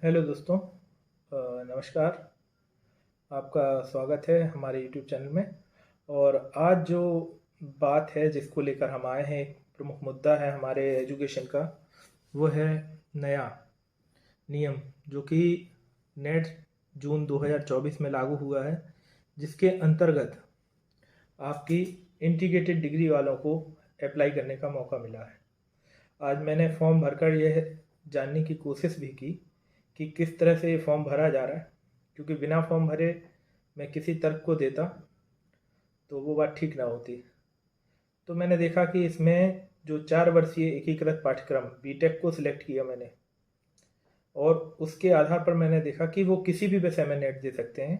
Hello दोस्तों। नमस्कार। आपका स्वागत है हमारे यूट्यूब चैनल में। और आज जो बात है जिसको लेकर हम आए हैं, एक प्रमुख मुद्दा है हमारे एजुकेशन का। वो है नया नियम जो कि नेट जून 2024 में लागू हुआ है, जिसके अंतर्गत आपकी इंटीग्रेटेड डिग्री वालों को अप्लाई करने का मौका मिला है। आज मैंने फॉर्म भरकर यह जानने की कोशिश भी की कि किस तरह से ये फॉर्म भरा जा रहा है, क्योंकि बिना फॉर्म भरे मैं किसी तर्क को देता तो वो बात ठीक ना होती। तो मैंने देखा कि इसमें जो 4 वर्षीय एकीकृत पाठ्यक्रम बीटेक को सिलेक्ट किया मैंने, और उसके आधार पर मैंने देखा कि वो किसी भी विषय में नेट दे सकते हैं।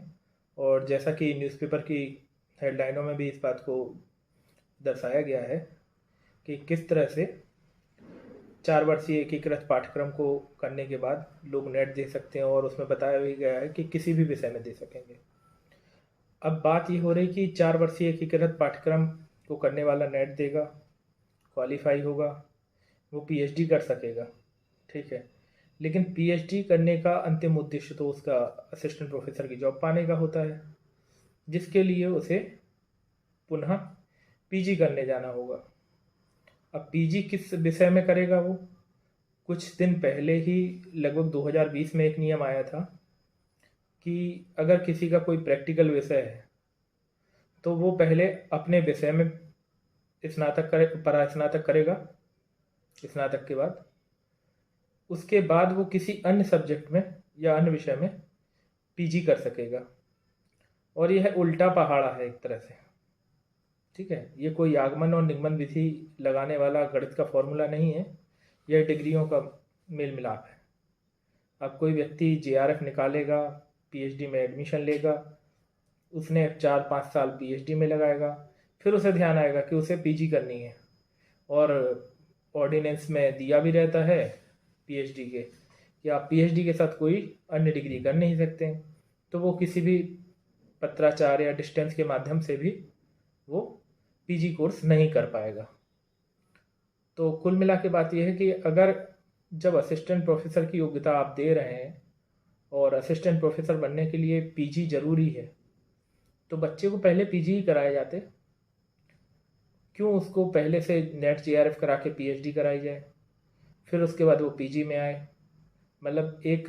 और जैसा कि न्यूज़पेपर की हेडलाइनों में भी इस बात को दर्शाया गया है कि किस तरह से 4 वर्षीय एकीकृत पाठ्यक्रम को करने के बाद लोग नेट दे सकते हैं, और उसमें बताया भी गया है कि किसी भी विषय में दे सकेंगे। अब बात ये हो रही कि 4 वर्षीय एकीकृत पाठ्यक्रम को करने वाला नेट देगा, क्वालिफाई होगा, वो पीएचडी कर सकेगा, ठीक है। लेकिन पीएचडी करने का अंतिम उद्देश्य तो उसका असिस्टेंट प्रोफेसर की जॉब पाने का होता है, जिसके लिए उसे पुनः पीजी करने जाना होगा। अब पीजी किस विषय में करेगा वो? कुछ दिन पहले ही लगभग 2020 में एक नियम आया था कि अगर किसी का कोई प्रैक्टिकल विषय है तो वो पहले अपने विषय में स्नातक करे, परास्नातक करेगा स्नातक के बाद। उसके बाद वो किसी अन्य सब्जेक्ट में या अन्य विषय में पीजी कर सकेगा। और यह उल्टा पहाड़ा है एक तरह से, ठीक है। ये कोई आगमन और निगमन विधि लगाने वाला गणित का फॉर्मूला नहीं है, यह डिग्रियों का मेल मिलाप है। अब कोई व्यक्ति जेआरएफ निकालेगा, पीएचडी में एडमिशन लेगा, उसने 4-5 साल पीएचडी में लगाएगा, फिर उसे ध्यान आएगा कि उसे पीजी करनी है, और ऑर्डिनेंस में दिया भी रहता है पीएचडी के कि आप पीएचडी के साथ कोई अन्य डिग्री कर नहीं सकते। तो वो किसी भी पत्राचार या डिस्टेंस के माध्यम से भी वो पीजी कोर्स नहीं कर पाएगा। तो कुल मिला के बात यह है कि अगर जब असिस्टेंट प्रोफेसर की योग्यता आप दे रहे हैं और असिस्टेंट प्रोफेसर बनने के लिए पीजी ज़रूरी है, तो बच्चे को पहले पीजी ही कराए जाते। क्यों उसको पहले से नेट जेआरएफ करा के पीएचडी कराई जाए, फिर उसके बाद वो पीजी में आए? मतलब एक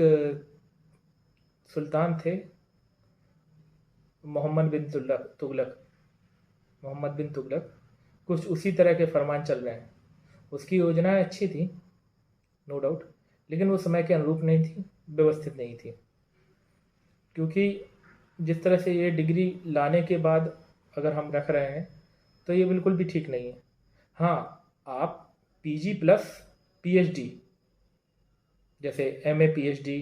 सुल्तान थे, मोहम्मद बिन तुगलक मोहम्मद बिन तुगलक, कुछ उसी तरह के फरमान चल रहे हैं। उसकी योजनाएं अच्छी थी, नो डाउट, लेकिन वो समय के अनुरूप नहीं थी, व्यवस्थित नहीं थी। क्योंकि जिस तरह से ये डिग्री लाने के बाद अगर हम रख रहे हैं तो ये बिल्कुल भी ठीक नहीं है। हाँ, आप पीजी प्लस पीएचडी, जैसे एमए पीएचडी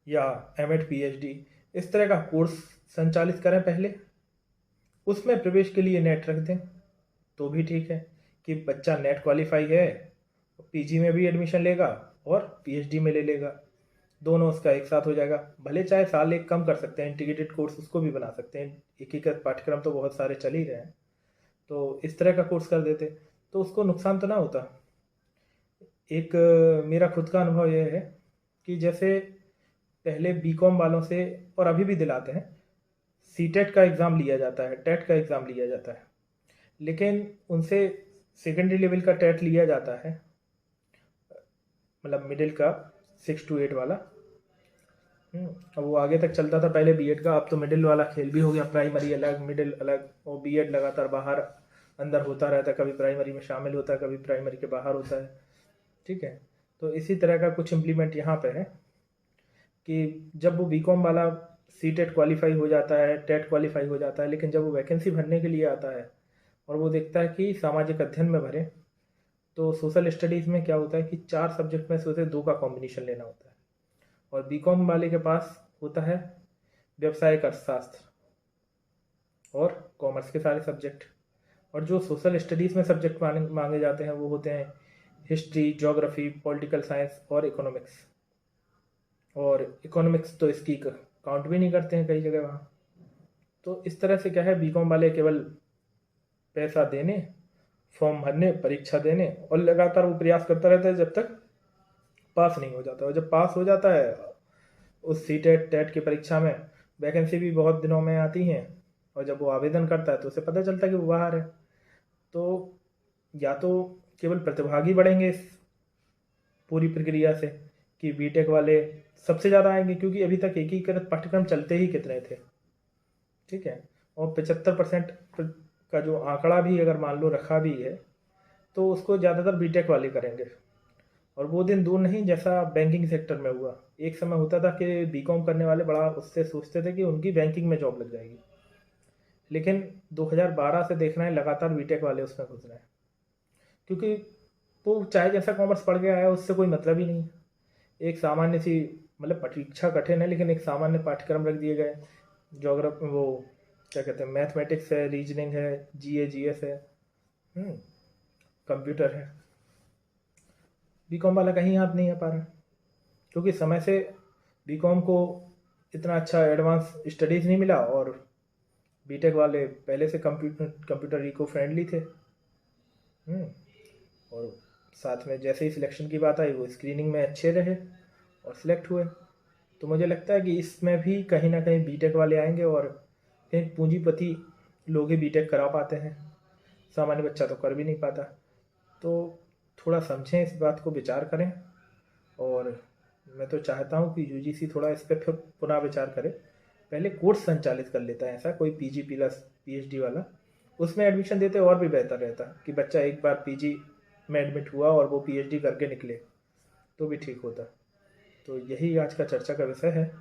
या एमएड पीएचडी, इस तरह का कोर्स संचालित करें पहले, उसमें प्रवेश के लिए नेट रख दें तो भी ठीक है कि बच्चा नेट क्वालिफाई है, पीजी में भी एडमिशन लेगा और पीएचडी में ले लेगा, दोनों उसका एक साथ हो जाएगा। भले चाहे साल एक कम कर सकते हैं, इंटीग्रेटेड कोर्स उसको भी बना सकते हैं, एकीकृत पाठ्यक्रम तो बहुत सारे चल ही रहे हैं, तो इस तरह का कोर्स कर देते तो उसको नुकसान तो ना होता। एक मेरा खुद का अनुभव यह है कि जैसे पहले बीकॉम वालों से, और अभी भी दिलाते हैं, सीटेट का एग्ज़ाम लिया जाता है, टेट का एग्ज़ाम लिया जाता है, लेकिन उनसे सेकेंडरी लेवल का टेट लिया जाता है, मतलब मिडिल का 6 to 8 वाला। अब वो आगे तक चलता था पहले बीएड का, अब तो मिडिल वाला खेल भी हो गया, प्राइमरी अलग मिडिल अलग, और बीएड लगातार बाहर अंदर होता रहता है, कभी प्राइमरी में शामिल होता है, कभी प्राइमरी के बाहर होता है, ठीक है। तो इसी तरह का कुछ इम्प्लीमेंट यहाँ पे है कि जब वो बीकॉम वाला सीटेट क्वालिफाई हो जाता है, टेट क्वालिफाई हो जाता है, लेकिन जब वो वैकेंसी भरने के लिए आता है और वो देखता है कि सामाजिक अध्ययन में भरे, तो सोशल स्टडीज़ में क्या होता है कि 4 सब्जेक्ट में से उसे 2 का कॉम्बिनेशन लेना होता है, और बीकॉम वाले के पास होता है व्यवसायिक अर्थशास्त्र और कॉमर्स के सारे सब्जेक्ट। और जो सोशल स्टडीज़ में सब्जेक्ट मांगे जाते हैं वो होते हैं हिस्ट्री, ज्योग्राफी, पॉलिटिकल साइंस और इकोनॉमिक्स। और इकोनॉमिक्स तो इसकी काउंट भी नहीं करते हैं कई जगह वहाँ। तो इस तरह से क्या है, बीकॉम वाले केवल पैसा देने, फॉर्म भरने, परीक्षा देने, और लगातार वो प्रयास करता रहता है जब तक पास नहीं हो जाता, और जब पास हो जाता है उस सी टेट टेट की परीक्षा में वैकेंसी भी बहुत दिनों में आती हैं, और जब वो आवेदन करता है तो उसे पता चलता है कि वो बाहर है। तो या तो केवल प्रतिभागी बढ़ेंगे इस पूरी प्रक्रिया से कि बीटेक वाले सबसे ज़्यादा आएंगे, क्योंकि अभी तक एकीकृत पाठ्यक्रम चलते ही कितने थे, ठीक है। और 75% का जो आंकड़ा भी अगर मान लो रखा भी है तो उसको ज़्यादातर बीटेक वाले करेंगे। और वो दिन दूर नहीं जैसा बैंकिंग सेक्टर में हुआ। एक समय होता था कि बीकॉम करने वाले बड़ा उससे सोचते थे कि उनकी बैंकिंग में जॉब लग जाएगी, लेकिन 2012 से देख रहे हैं लगातार बीटेक वाले उसमें घुस रहे हैं, क्योंकि वो चाहे जैसा कॉमर्स पढ़ के आया उससे कोई मतलब ही नहीं है। एक सामान्य सी, मतलब परीक्षा कठिन है लेकिन एक सामान्य पाठ्यक्रम रख दिए गए। जोग्राफी, वो क्या कहते हैं, मैथमेटिक्स है, रीजनिंग है, जीए जीएस है, कंप्यूटर है। बीकॉम वाला कहीं हाथ नहीं आ पा रहा, क्योंकि समय से बीकॉम को इतना अच्छा एडवांस स्टडीज़ नहीं मिला, और बीटेक वाले पहले से कंप्यूटर इको फ्रेंडली थे। और साथ में जैसे ही सिलेक्शन की बात आई वो स्क्रीनिंग में अच्छे रहे और सिलेक्ट हुए। तो मुझे लगता है कि इसमें भी कहीं ना कहीं बीटेक वाले आएंगे, और कहीं पूंजीपति लोग ही बीटेक करा पाते हैं, सामान्य बच्चा तो कर भी नहीं पाता। तो थोड़ा समझें, इस बात को विचार करें। और मैं तो चाहता हूँ कि यूजीसी थोड़ा इस पर फिर पुनः विचार करे। पहले कोर्स संचालित कर लेता है ऐसा कोई पीजी प्लस पीएचडी वाला, उसमें एडमिशन देते और भी बेहतर रहता कि बच्चा एक बार पीजी में एडमिट हुआ और वो पीएचडी करके निकले तो भी ठीक होता। तो यही आज का चर्चा का विषय है।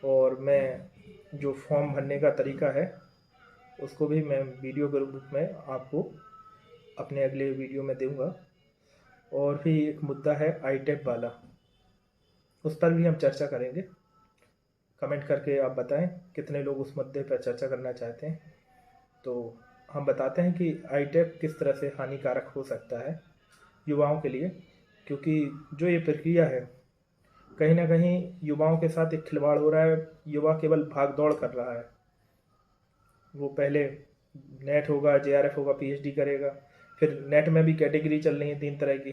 और मैं जो फॉर्म भरने का तरीका है उसको भी मैं वीडियो के रूप में आपको अपने अगले वीडियो में दूंगा। और भी एक मुद्दा है आईटेप वाला, उस पर भी हम चर्चा करेंगे। कमेंट करके आप बताएं कितने लोग उस मुद्दे पर चर्चा करना चाहते हैं। तो हम बताते हैं कि आईटेप किस तरह से हानिकारक हो सकता है युवाओं के लिए, क्योंकि जो ये प्रक्रिया है कहीं ना कहीं युवाओं के साथ एक खिलवाड़ हो रहा है। युवा केवल भाग दौड़ कर रहा है, वो पहले नेट होगा, जेआरएफ होगा, पीएचडी करेगा, फिर नेट में भी कैटेगरी चल रही है 3 तरह की,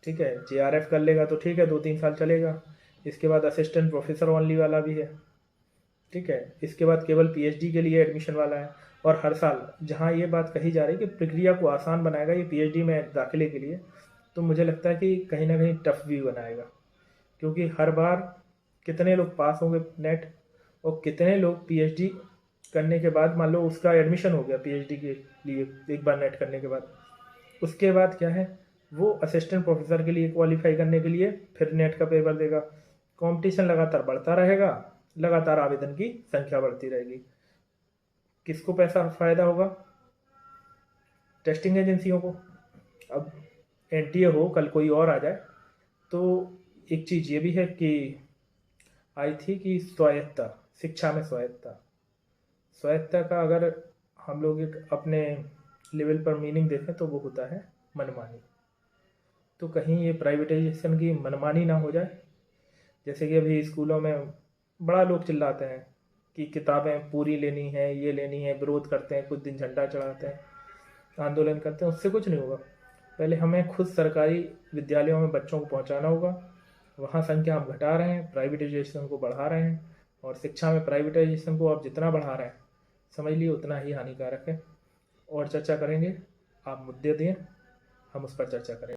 ठीक है। जेआरएफ कर लेगा तो ठीक है, 2-3 साल चलेगा। इसके बाद असिस्टेंट प्रोफेसर ओनली वाला भी है, ठीक है। इसके बाद केवल पीएचडी के लिए एडमिशन वाला है। और हर साल जहाँ ये बात कही जा रही है कि प्रक्रिया को आसान बनाएगा ये पीएचडी में दाखिले के लिए, तो मुझे लगता है कि कहीं ना कहीं टफ भी बनाएगा, क्योंकि हर बार कितने लोग पास होंगे नेट, और कितने लोग पीएचडी करने के बाद, मान लो उसका एडमिशन हो गया पीएचडी के लिए एक बार नेट करने के बाद, उसके बाद क्या है, वो असिस्टेंट प्रोफेसर के लिए क्वालिफाई करने के लिए फिर नेट का पेपर देगा। कंपटीशन लगातार बढ़ता रहेगा, लगातार आवेदन की संख्या बढ़ती रहेगी। किसको पैसा फ़ायदा होगा? टेस्टिंग एजेंसियों को। अब एनटीए हो, कल कोई और आ जाए, तो एक चीज़ ये भी है कि आई थी कि स्वायत्तता, शिक्षा में स्वायत्तता, स्वायत्तता का अगर हम लोग एक अपने लेवल पर मीनिंग देखें तो वो होता है मनमानी। तो कहीं ये प्राइवेटाइजेशन की मनमानी ना हो जाए। जैसे कि अभी स्कूलों में बड़ा लोग चिल्लाते हैं कि किताबें पूरी लेनी है, ये लेनी है, विरोध करते हैं, कुछ दिन झंडा चढ़ाते हैं, आंदोलन करते हैं, उससे कुछ नहीं होगा। पहले हमें खुद सरकारी विद्यालयों में बच्चों को पहुंचाना होगा। वहाँ संख्या हम घटा रहे हैं, प्राइवेटाइजेशन को बढ़ा रहे हैं, और शिक्षा में प्राइवेटाइजेशन को आप जितना बढ़ा रहे हैं समझ लिए उतना ही हानिकारक है। और चर्चा करेंगे, आप मुद्दे दें, हम उस पर चर्चा करेंगे।